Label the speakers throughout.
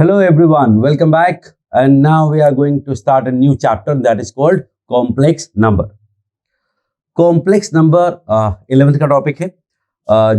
Speaker 1: Hello everyone, welcome back. And now we are going to start a new chapter that is called complex number. Complex number 11th का topic है.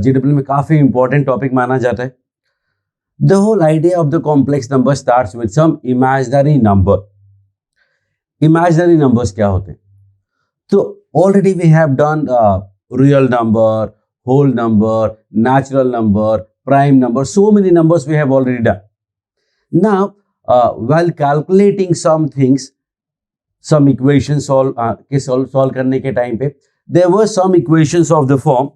Speaker 1: GW में काफी important topic माना जाता है. The whole idea of the complex number starts with some imaginary number. Imaginary numbers क्या होते हैं? तो already we have done real number, whole number, natural number, prime number, so many numbers we have already done. Now, while calculating some things, some equations solve करने के time पे there were some equations of the form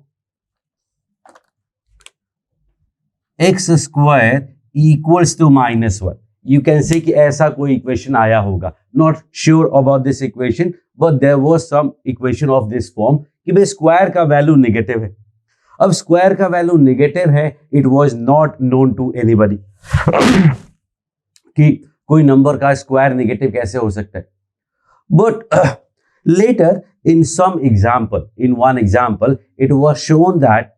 Speaker 1: x square equals to -1. You can say कि ऐसा कोई equation आया होगा. Not sure about this equation, but there was some equation of this form कि भाई स्क्वायर का वैल्यू नेगेटिव है. अब स्क्वायर का वैल्यू नेगेटिव है, it was not known to anybody कि कोई नंबर का स्क्वायर नेगेटिव कैसे हो सकता है. But later in some example, in one example it was shown that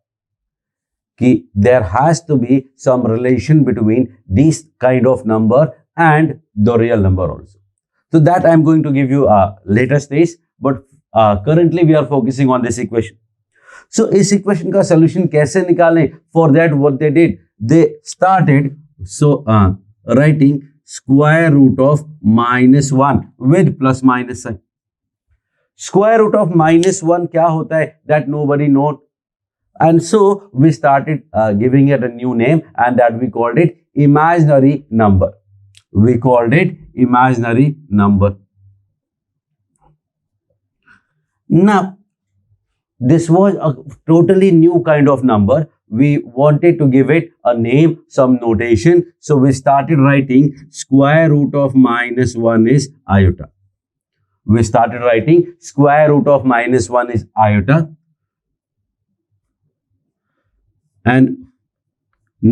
Speaker 1: कि there has to be some relation between this kind of number and the real number also. So that I am going to give you a later stage, but currently we are focusing on this equation. So इस equation का solution कैसे निकालें? For that what they did, they started writing square root of -1 with plus minus sign. Square root of -1 क्या होता है? That nobody note. And so we started giving it a new name and that we called it imaginary number. We called it imaginary number. Now, this was a totally new kind of number. We wanted to give it a name, some notation. So we started writing square root of -1 is iota. We started writing square root of -1 is iota. And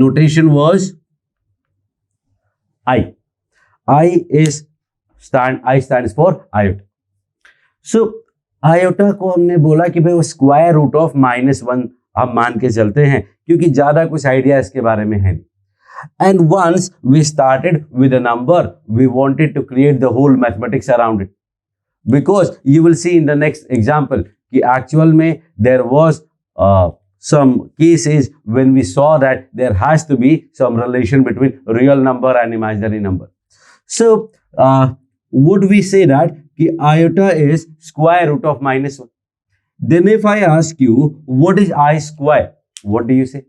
Speaker 1: notation was I. I stands for iota. So iota को हमने बोला कि भाई वो square root of -1 हम मान के चलते हैं क्योंकि ज्यादा कुछ आइडिया इसके बारे में है नहीं. And once we started with a number we wanted to create the whole mathematics around it, because you will see in the next example कि एक्चुअल में there was some cases when we saw that there has to be some relation between real number and imaginary number. So would we say that ki iota is square root of -1? Then if I ask you what is I square, what do you say?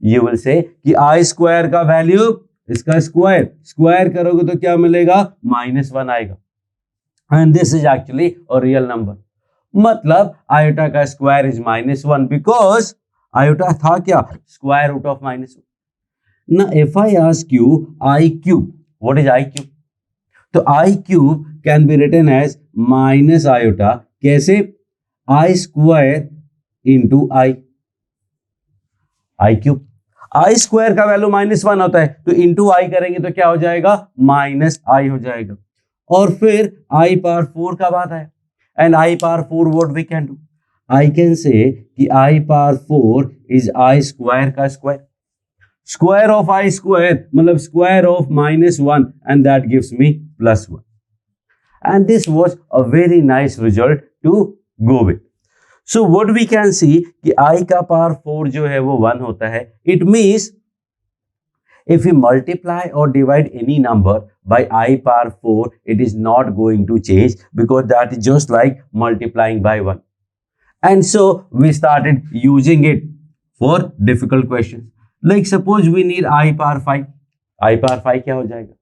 Speaker 1: You will say कि I square का value इसका square करोगे तो क्या मिलेगा? -1 आएगा. And this is actually a real number. मतलब iota का स्क्वायर इज -1 बिकॉज आयोटा था क्या? Square root of -1. ना if I ask you I cube, what is I cube? तो I cube can be written as minus iota. कैसे? I square into I cube. I square का value -1 होता है तो into आई करेंगे तो क्या हो जाएगा? -i हो जाएगा. और फिर आई पावर 4 का बात है. And I power 4 what we can do? I can say कि I power 4 is I square का square. Square of I square मतलब square of -1 and that gives me +1. And this was a very nice result to go with. So what we can see कि I का power 4 जो है वो 1 होता है. It means if we multiply or divide any number by I power 4, it is not going to change because that is just like multiplying by 1. And so we started using it for difficult questions. Like suppose we need I power 5. I power 5 क्या हो जाएगा?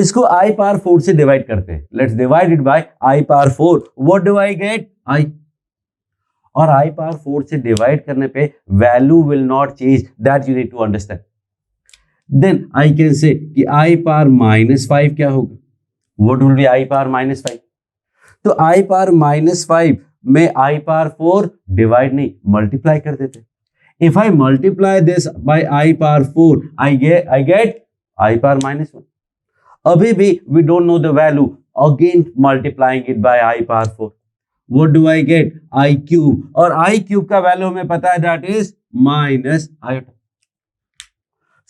Speaker 1: इसको I power 4 से divide करते हैं. Let's divide it by I power 4. What do I get? I. और I power 4 से divide करने पे value will not change. That you need to understand. Then I can say कि I power -5 क्या होगा? What will be I power -5? तो I power -5 में I power 4 divide नहीं मल्टीप्लाई कर देते. If I multiply this by I power 4, I get I power -1. अभी भी we don't know the value. Again multiplying it by I power 4. What do I get? I cube. और I cube का value हमें पता है that is -iota.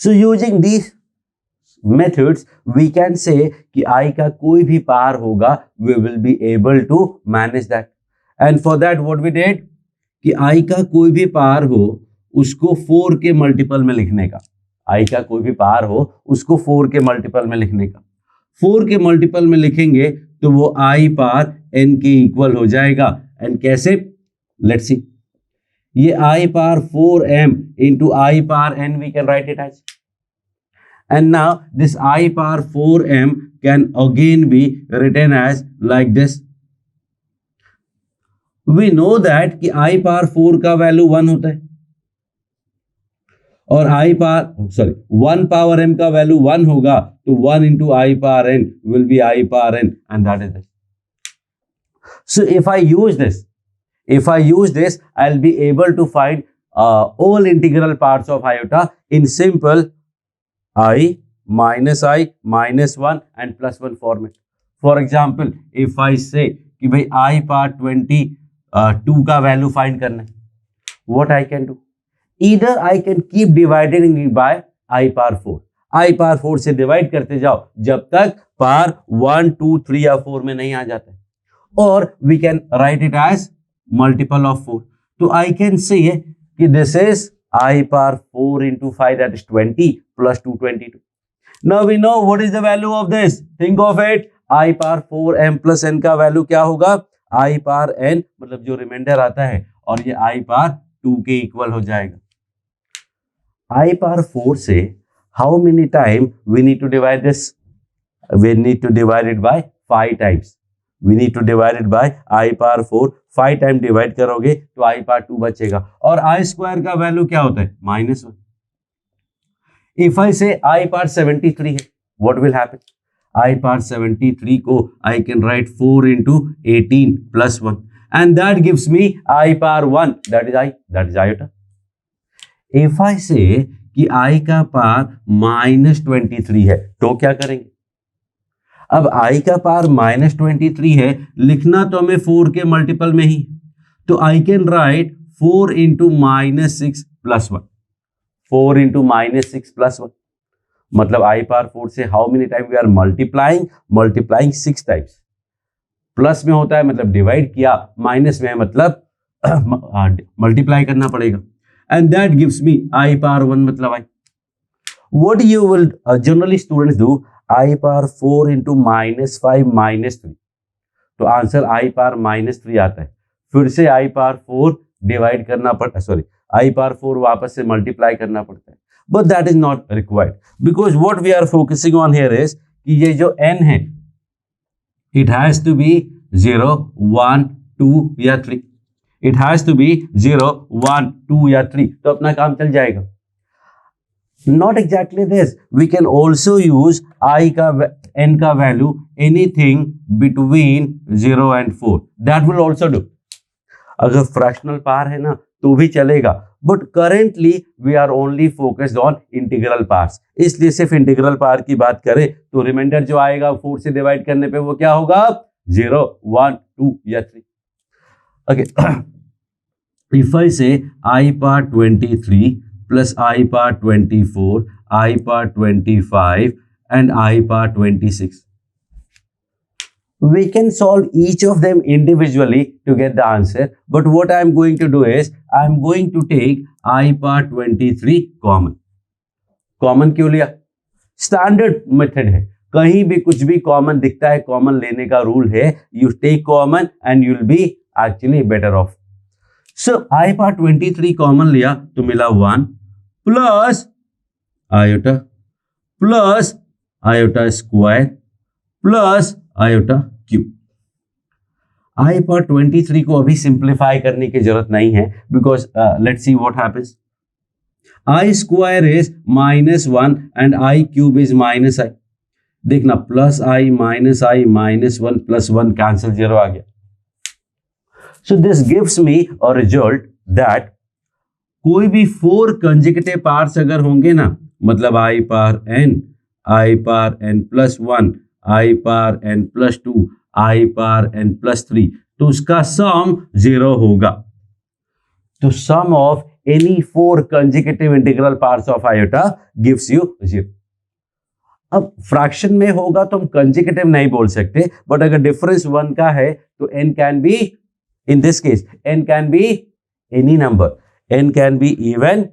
Speaker 1: So using these methods we can say कि I का कोई भी पार होगा we will be able to manage that and for that what we did कि I का कोई भी पार हो उसको 4 के मल्टीपल में लिखने का I का कोई भी पार हो उसको 4 के मल्टीपल में लिखने का 4 के मल्टीपल में लिखेंगे तो वो I पार n के इक्वल हो जाएगा एंड कैसे लेट्स सी ये I par 4m into I par n we can write it as and now this I power 4m can again be written as like this. We know that कि I power 4 का value 1 होता है और I power 1 power m का value 1 होगा तो 1 into I power n will be I power n and that is it. So if I use this I'll be able to find all integral parts of iota in simple I minus 1 and plus 1 format. For example, if I say कि भाई I power 22 का value find करना है, what I can do? Either I can keep dividing by I power 4. I power 4 से divide करते जाओ जब तक पावर 1, 2, 3 या 4 में नहीं आ जाता है, और we can write it as multiple of 4. तो I can say कि this is I power 4 into 5 that is 20 plus 2 22. Now we know what is the value of this. Think of it. I power 4 m plus n का value क्या होगा? I power n मतलब जो reminder आता है और ये I power 2 के इक्वल हो जाएगा. I power 4 से how many time we need to divide this? We need to divide it by 5 times. We need to divide it by I power 4. 5 time divide करोगे तो I पावर 2 बचेगा और I square का value क्या होता है? -1. If I say I power 73 है, what will happen? I power 73 को I can write 4 into 18 plus 1 and that gives me I power 1 that is iota. If I say कि I का power -23 है तो क्या करेंगे? अब I का पावर -23 है, लिखना तो हमें 4 के मल्टीपल में ही, तो I can write 4 into -6 plus 1. 4 into -6 plus 1 मतलब I पावर 4 से how many times we are multiplying 6 times. Plus में होता है मतलब डिवाइड किया, माइनस में है मतलब मल्टीप्लाई करना पड़ेगा and that gives me I power 1 मतलब I. What you will generally students do? I power 4 into -5 -3 तो आंसर I पावर -3 आता है. फिर से I पावर 4 डिवाइड करना पड़ता है, I पावर 4 वापस से मल्टीप्लाई करना पड़ता है, but that is not required because what we are focusing on here is कि ये जो n है इट हैज टू बी 0 1 2 या 3. इट हैज टू बी 0 1 2 या 3 तो अपना काम चल जाएगा. Not exactly this. We can also use I का n का value anything between 0 and 4. That will also do. अगर fractional पार है ना तो भी चलेगा. But currently we are only focused on integral parts. इसलिए सिर्फ integral पार की बात करें तो रिमाइंडर जो आएगा 4 से डिवाइड करने पे वो क्या होगा? 0 1 2 या 3. Okay. If I say I power 23 plus I power 24, I power 25 and I power 26. We can solve each of them individually to get the answer, but what I am going to do is I am going to take I power 23 common. Common क्यों लिया? Standard method है, कहीं भी कुछ भी common दिखता है common लेने का rule है, you take common and you will be actually better off. So I power 23 common लिया तो मिला 1 plus iota square plus iota cube. I power 23 को अभी सिंप्लीफाई करने की जरूरत नहीं है because let's see what happens. I square is -1 and I cube is -i. देखना प्लस I -1 प्लस 1 कैंसिल 0 आ गया. So this gives me a result that कोई भी 4 कंसेक्यूटिव पार्ट्स अगर होंगे ना मतलब I power n plus 1 I power n plus 2 I power n plus 3 तो उसका सम 0 होगा. तो sum of any 4 consecutive integral parts of iota gives you 0. अब फ्रैक्शन में होगा तो हम कंसेक्यूटिव नहीं बोल सकते, बट अगर डिफरेंस 1 का है तो n can be, in this case n can be any number, n can be even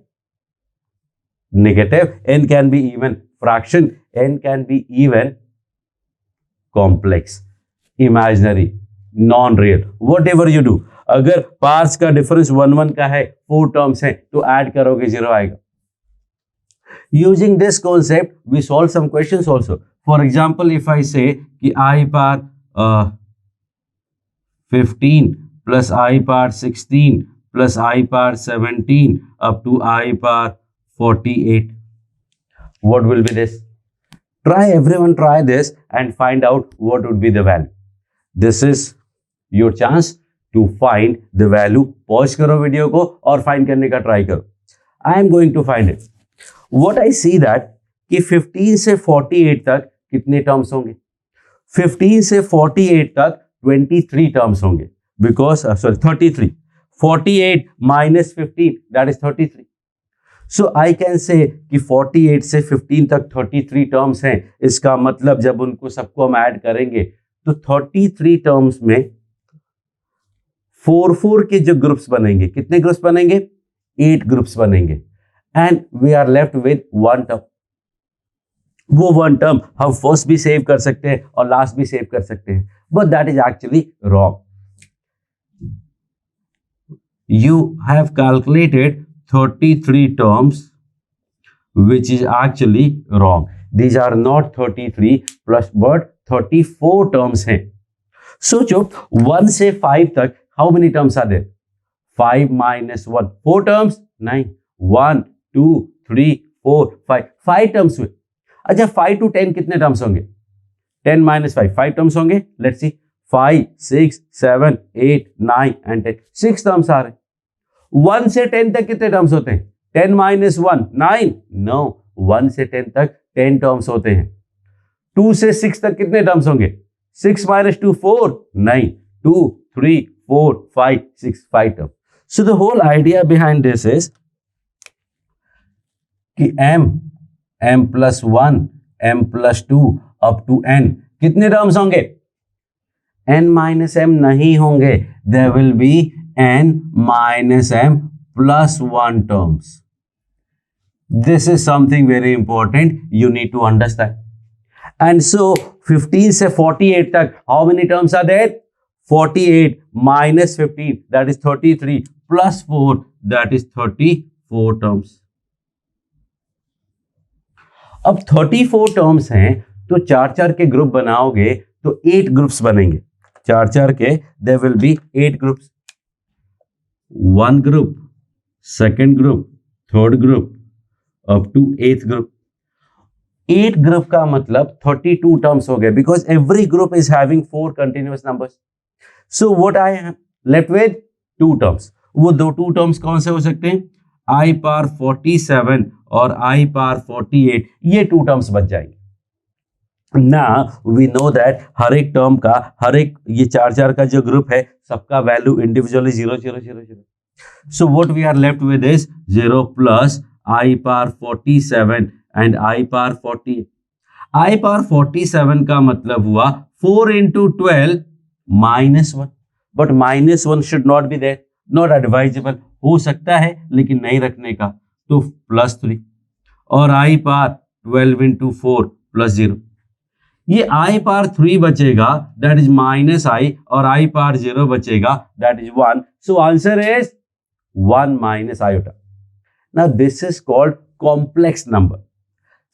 Speaker 1: negative, n can be even fraction, n can be even complex, imaginary, non-real, whatever you do. अगर parts का difference 1 का है, 4 terms हैं, तो add करोगे 0 आएगा. Using this concept, we solve some questions also. For example, if I say कि I power 15 plus I power 16 plus I power 17 up to I power 48. What will be this? Try, everyone try this and find out what would be the value. This is your chance to find the value. Pause करो video को और find करने का try करो. I am going to find it. What I see that कि 15 से 48 तक कितने टर्म्स होंगे? 15 से 48 तक 23 टर्म्स होंगे. Because 33. 48 minus 15, that is 33. So I can say कि 48 से 15 तक 33 टर्म्स हैं. इसका मतलब जब उनको सबको हम ऐड करेंगे तो 33 टर्म्स में 4 के जो ग्रुप्स बनेंगे, कितने ग्रुप्स बनेंगे? 8 ग्रुप्स बनेंगे. And we are left with 1 term. वो 1 टर्म हम फर्स्ट भी सेव कर सकते हैं और लास्ट भी सेव कर सकते हैं, but that is actually wrong. You have calculated 33 terms, which is actually wrong. These are not 33 plus but 34 terms हैं. सोचो 1 से 5 तक how many terms are there? 5 minus 1, 4 terms? नहीं, 1 2 3 4 5, 5 terms हुए. अच्छा 5 to 10 कितने terms होंगे? 10 minus 5, 5 terms होंगे. Let's see, 5 6 7 8 9 and 10, 6 terms आ रहे. 1 से 10 तक कितने टर्म्स होते हैं? 10 minus 1, 9? नो, 1 से 10 तक 10 टर्म्स होते हैं. 2 से 6 तक कितने टर्म्स होंगे? 6 minus 2, 4? नहीं, 2 3 4 5 6, 5 term. So the whole idea behind this is कि m plus 1, m plus 2 up to n कितने टर्म्स होंगे? n minus m नहीं होंगे. There will be n minus m plus 1 terms. This is something very important you need to understand. And so 15 से 48 तक how many terms are there? 48 minus 15, that is 33, plus 4, that is 34 terms. अब 34 terms हैं तो 4 के group बनाओगे तो 8 groups बनेंगे. 4 के there will be 8 groups. 1 group, 2nd group, 3rd group, up to 8th group. 8 group का मतलब 32 terms हो गए, because every group is having 4 continuous numbers. So what I am left with? 2 terms. वो 2 terms कौन से हो सकते हैं? I power 47 और I power 48, ये 2 terms बच जाएंगे. Now we know that हर एक टर्म का, हर एक ये 4 का जो ग्रुप है, सबका value individually 0 0 0 0. So what we are left with is 0 plus I power 47 and I power 48. I power 47 का मतलब हुआ 4 into 12 minus 1. But minus 1 should not be there, not advisable. हो सकता है लेकिन नहीं रखने का, तो plus 3. और I power 12 into 4 plus 0. ये I power 3 बचेगा, that is minus I, और I power 0 बचेगा, that is 1. So answer is 1 minus iota. Now this is called complex number.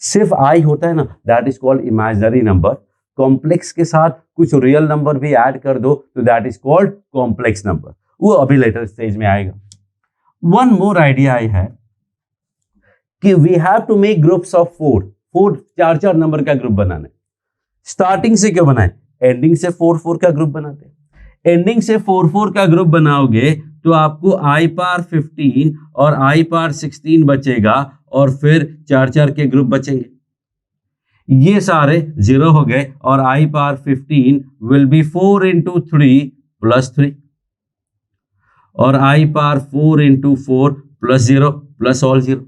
Speaker 1: सिर्फ I होता है ना, that is called imaginary number. Complex के साथ कुछ रियल नंबर भी ऐड कर दो तो that is called complex number. वो अभी लेटर स्टेज में आएगा. One more idea I have कि we have to make groups of 4. 4 number का ग्रुप बनाना है. स्टार्टिंग से क्यों बनाए? एंडिंग से 4 का ग्रुप बनाते हैं. एंडिंग से 4 का ग्रुप बनाओगे तो आपको I पावर 15 और I पावर 16 बचेगा और फिर 4 के ग्रुप बचेंगे. ये सारे 0 हो गए और I power 15 will be 4 into 3 plus 3 और I power 4 into 4 plus 0 plus all 0.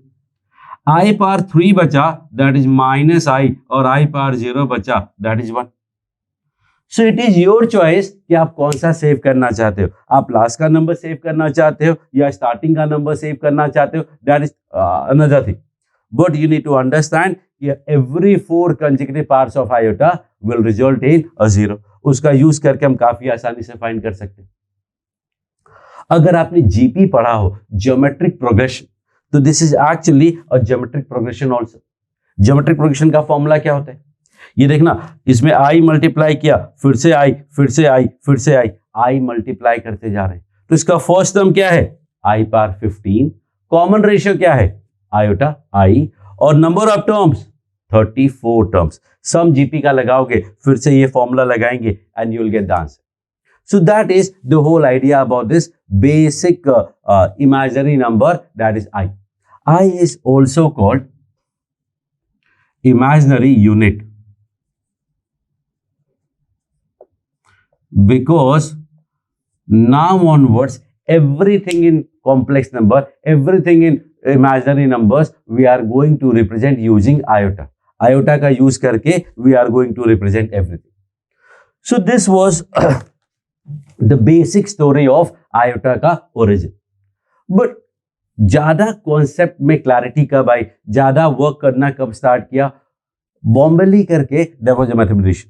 Speaker 1: i power 3 बचा दैट इज माइनस आई, और i पावर 0 बचा that is 1. So it is your choice कि आप कौन सा सेव करना चाहते हो. आप लास्ट का नंबर सेव करना चाहते हो या स्टार्टिंग का नंबर सेव करना चाहते हो, that is another thing. But you need to understand every 4 consecutive parts of iota will result in a 0. उसका यूज करके हम काफी आसानी से फाइंड कर सकते हैं. अगर आपने जीपी पढ़ा हो, ज्योमेट्रिक प्रोग्रेशन, तो this is actually a geometric progression also. Geometric progression का फॉर्मूला क्या होता है, ये देखना, इसमें आई मल्टीप्लाई किया, फिर से आई, फिर से आई, फिर से आई, आई मल्टीप्लाई करते जा रहे हैं. तो इसका फर्स्ट टर्म क्या है, आई पावर 15. कॉमन रेशियो क्या है, आयोटा आई, और number of terms 34 terms. Sum GP का लगाओगे, फिर से ये फॉर्मूला लगाएंगे and you will get the answer. So that is the whole idea about this basic imaginary number, that is I. I is also called imaginary unit because now onwards everything in complex number, everything in imaginary numbers we are going to represent using iota. Iota का use करके we are going to represent everything. So this was the basic story of iota का origin. But ज्यादा concept में clarity कब आई, ज्यादा work करना कब start किया, बॉम्बेली करके there was a mathematician.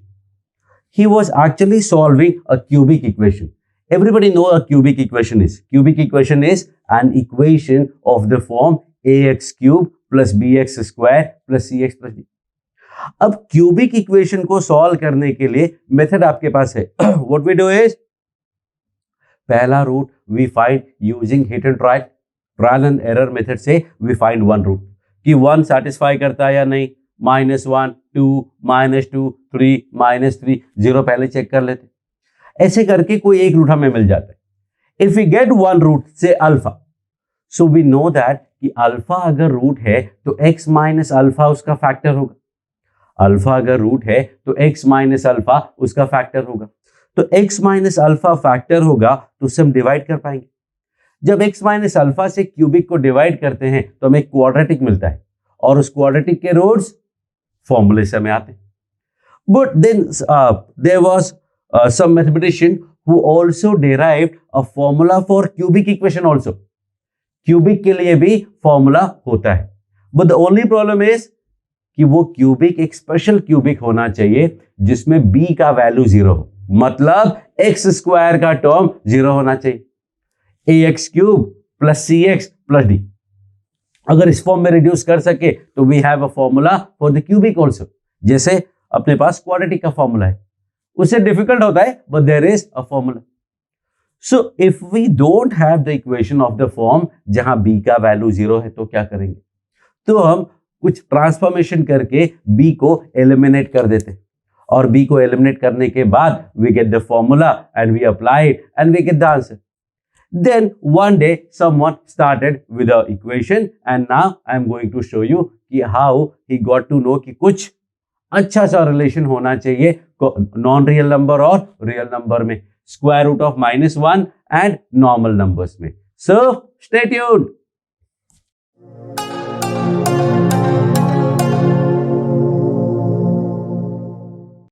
Speaker 1: He was actually solving a cubic equation. Everybody know a cubic equation is. Cubic equation is an equation of the form ax cube plus bx square plus cx plus d. अब cubic equation को solve करने के लिए method आपके पास है. What we do is, पहला root we find using hit and trial and error method से we find one root कि 1 सेटिस्फाई करता है या नहीं. -1, 2, -2, 3, -3, 0 पहले चेक कर लेते. ऐसे करके कोई एक रूट हमें मिल जाता है. If we get one root से alpha, so we know that कि अल्फा अगर रूट है तो x माइनस अल्फा उसका फैक्टर होगा. अल्फा अगर रूट है तो x माइनस अल्फा उसका फैक्टर होगा. तो x माइनस अल्फा फैक्टर होगा तो उससे हम डिवाइड कर पाएंगे. जब x माइनस अल्फा से क्यूबिक को डिवाइड करते हैं तो हमें क्वाड्रेटिक मिलता है, और उस क्वाड्रेटिक के रूट्स फॉर्मूले से हमें आते हैं. But then there was some mathematician who also derived a formula for cubic equation also. Cubic के लिए भी फॉर्मूला होता है, but the only problem is कि वो क्यूबिक एक स्पेशल क्यूबिक होना चाहिए जिसमें b का वैल्यू 0 हो. मतलब एक्स स्क्वायर का टर्म 0 होना चाहिए. ax cube plus cx plus d. अगर इस फॉर्म में रिड्यूस कर सके तो we have a formula for the cubic also. जैसे अपने पास क्वाड्रेटिक का फॉर्मूला है, उससे डिफिकल्ट होता है but there is a formula. So if we don't have the equation of the form जहां b का वैल्यू 0 है तो क्या करेंगे, तो हम कुछ ट्रांसफॉर्मेशन करके b को एलिमिनेट कर देते, और b को एलिमिनेट करने के बाद we get the formula and we apply it and we get the answer. Then one day someone started with the equation and now I am going to show you कि how he got to know कि कुछ अच्छा सा relation होना चाहिए non real number और real number में, square root of -1 and normal numbers में. So stay tuned.